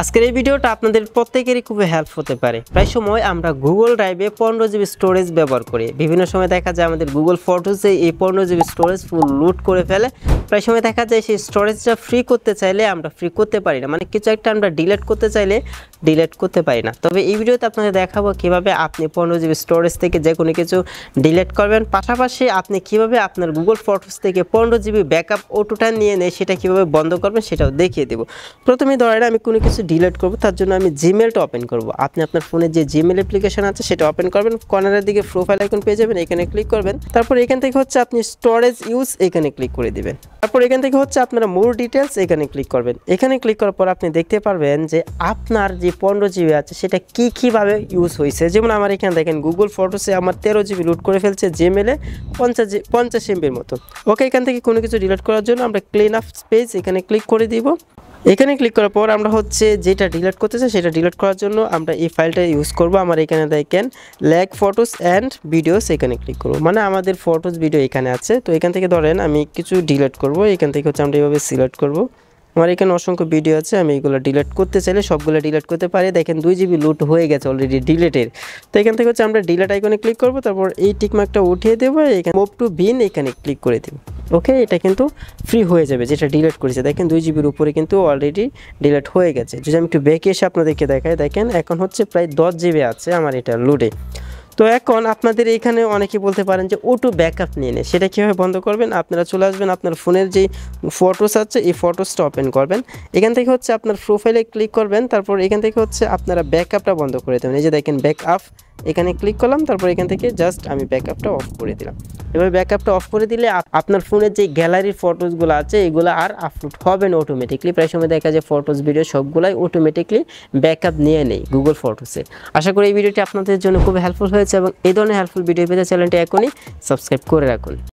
আজকের এই ভিডিওটা আপনাদের প্রত্যেকেরই খুব হেল্প হতে পারে। প্রায় সময় আমরা গুগল ড্রাইভে 15 জিবি স্টোরেজ ব্যবহার করি। বিভিন্ন সময় দেখা যায় আমাদের গুগল ফটোসে এই 15 জিবি স্টোরেজ ফুল লুট করে ফেলে। প্রায় সময় দেখা যায় সেই স্টোরেজটা ফ্রি করতে চাইলে আমরা ফ্রি করতে পারি না, মানে কিছু একটা আমরা ডিলিট করতে চাইলে ডিলিট করতে পারি না। তবে এই ভিডিওতে আপনাদের দেখাবো কিভাবে আপনি 15 জিবি স্টোরেজ থেকে যে কোনো কিছু ডিলিট করবেন, পাশাপাশি আপনি কিভাবে আপনার গুগল ফটোস থেকে 15 জিবি ব্যাকআপ অটোটা নিয়ে নেয় সেটা কিভাবে বন্ধ করবেন সেটাও দেখিয়ে দেবো। প্রথমে ধরেন আমি কোনো কিছু ডিলিট করব, তার জন্য আমি জিমেলটা ওপেন করব। আপনি আপনার ফোনে যে জিমেল অ্যাপ্লিকেশন আছে সেটা ওপেন করবেন, কর্নারের দিকে প্রোফাইল আইকন পেয়ে যাবেন, এখানে ক্লিক করবেন। তারপর এখান থেকে হচ্ছে আপনি স্টোরেজ ইউজ এখানে ক্লিক করে দিবেন। তারপর এখান থেকে হচ্ছে আপনারা মোর ডিটেলস এখানে ক্লিক করবেন। এখানে ক্লিক করার পর আপনি দেখতে পারবেন যে আপনার যে 15 জিবি আছে সেটা কিভাবে ইউজ হয়েছে। যেমন আমার এখানে দেখেন গুগল ফটোসে আমার 13 জিবি লুট করে ফেলছে, জিমেলে 50 এমবির মতো। ওকে, এখান থেকে কোনো কিছু ডিলিট করার জন্য আমরা ক্লিন আপ স্পেস এখানে ক্লিক করে দিব। এখানে ক্লিক করার পর আমরা হচ্ছে যেটা ডিলিট করতে চাই সেটা ডিলিট করার জন্য আমরা এই ফাইলটা ইউজ করব। আমার এখানে দেখেন ল্যাগ ফটোস অ্যান্ড ভিডিওস, এখানে ক্লিক করব। মানে আমাদের ফটোস ভিডিও এখানে আছে। তো এখান থেকে ধরেন আমি কিছু ডিলিট করব, এখান থেকে হচ্ছে আমরা এইভাবে সিলেক্ট করব। আমার এখানে অসংখ্য ভিডিও আছে, আমি এগুলো ডিলিট করতে চাইলে সবগুলো ডিলিট করতে পারি। দেখেন 2 জিবি লুট হয়ে গেছে অলরেডি ডিলিটের। তো এখান থেকে হচ্ছে আমরা ডিলিট আইকনে ক্লিক করব, তারপর এই টিকমার্কটা উঠিয়ে দেবো, এখানে মুভ টু বিন এখানে ক্লিক করে দেব। ওকে, এটা কিন্তু ফ্রি হয়ে যাবে যেটা ডিলিট করেছে। দেখেন 2 জিবির উপরে কিন্তু অলরেডি ডিলিট হয়ে গেছে। যদি আমি একটু ব্যাকে এসে আপনাদেরকে দেখাই, দেখেন এখন হচ্ছে প্রায় 10 জিবি আছে আমার এটা লুটে। তো এখন আপনাদের এখানে অনেকে বলতে পারেন যে অটো ব্যাকআপ নিয়ে নেয়, সেটা কীভাবে বন্ধ করবেন? আপনারা চলে আসবেন আপনার ফোনের যে ফটোস আছে এই ফটোসটা ওপেন করবেন। এখান থেকে হচ্ছে আপনার প্রোফাইলে ক্লিক করবেন, তারপর এখান থেকে হচ্ছে আপনারা ব্যাকআপটা বন্ধ করে দেবেন। এই যে দেখেন ব্যাকআপ, এখানে ক্লিক করলাম, তারপর এখান থেকে জাস্ট আমি ব্যাকআপটা অফ করে দিলাম। এবার ব্যাকআপটা অফ করে দিলে আপনার ফোনের যে গ্যালারির ফটোসগুলো আছে এগুলো আর আপলোড হবে না অটোমেটিকলি। প্রায় সময় দেখা যায় ফটোস ভিডিও সবগুলাই অটোমেটিকলি ব্যাকআপ নিয়ে নেই গুগল ফটোসে। আশা করি এই ভিডিওটি আপনাদের জন্য খুব হেল্পফুল হয়েছে এবং এই ধরনের হেল্পফুল ভিডিও পেতে চ্যানেলটি এখনই সাবস্ক্রাইব করে রাখুন।